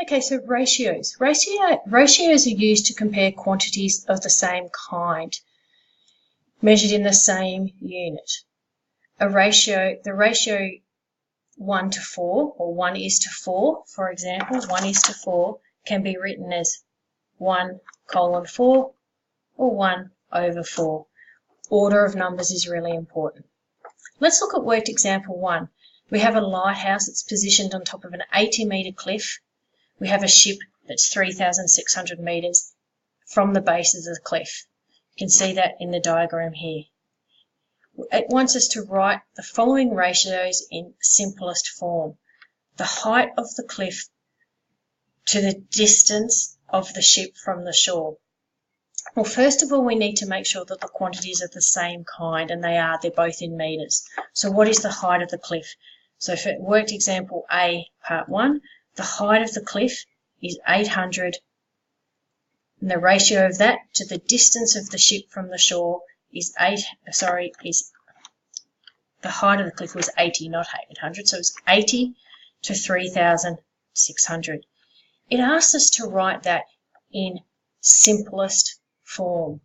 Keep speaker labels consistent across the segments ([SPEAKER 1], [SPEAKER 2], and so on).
[SPEAKER 1] Okay, so ratios. Ratios are used to compare quantities of the same kind, measured in the same unit. The ratio 1 to 4, or 1 is to 4, for example, 1 is to 4, can be written as 1:4 or 1/4. Order of numbers is really important. Let's look at worked example 1. We have a lighthouse that's positioned on top of an 80-metre cliff. We have a ship that's 3,600 metres from the base of the cliff. You can see that in the diagram here. It wants us to write the following ratios in simplest form. The height of the cliff to the distance of the ship from the shore. Well, first of all, we need to make sure that the quantities are the same kind, and they're both in metres. So what is the height of the cliff? So for worked example A, part 1, the height of the cliff is 800, and the ratio of that to the distance of the ship from the shore is the height of the cliff was 80, not 800, so it's 80 to 3,600. It asks us to write that in simplest form.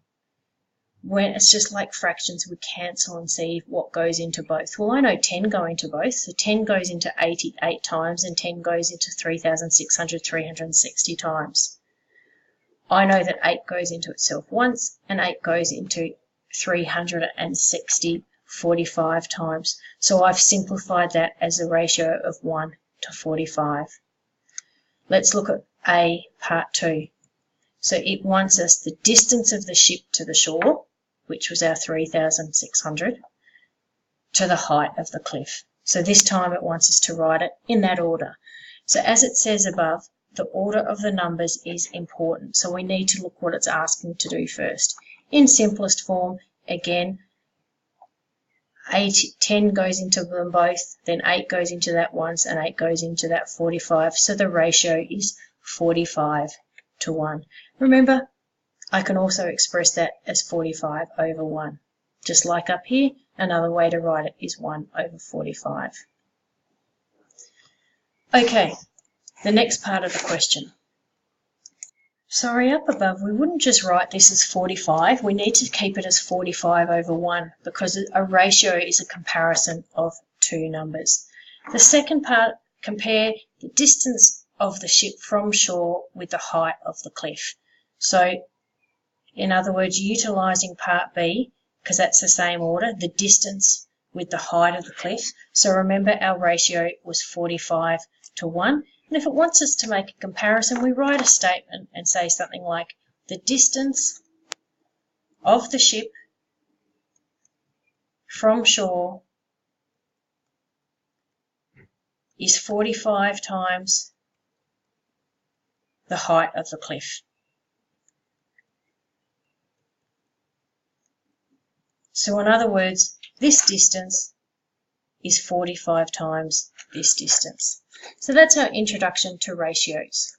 [SPEAKER 1] When it's just like fractions, we cancel and see what goes into both. Well, I know 10 go into both, so 10 goes into 80 8 times, and 10 goes into 3,600 360 times. I know that 8 goes into itself once, and 8 goes into 360 45 times. So I've simplified that as a ratio of 1 to 45. Let's look at A, part 2. So it wants us the distance of the ship to the shore, which was our 3,600, to the height of the cliff. So this time it wants us to write it in that order. So as it says above, the order of the numbers is important. So we need to look what it's asking to do first. In simplest form, again, 10 goes into them both, then 8 goes into that once, and 8 goes into that 45. So the ratio is 45 to 1. Remember, I can also express that as 45 over 1. Just like up here, another way to write it is 1 over 45. Okay, the next part of the question. Sorry, up above, we wouldn't just write this as 45. We need to keep it as 45 over 1 because a ratio is a comparison of two numbers. The second part, compare the distance of the ship from shore with the height of the cliff. So, in other words, utilising part B, because that's the same order, the distance with the height of the cliff. So remember our ratio was 45 to 1. And if it wants us to make a comparison, we write a statement and say something like, the distance of the ship from shore is 45 times the height of the cliff. So in other words, this distance is 45 times this distance. So that's our introduction to ratios.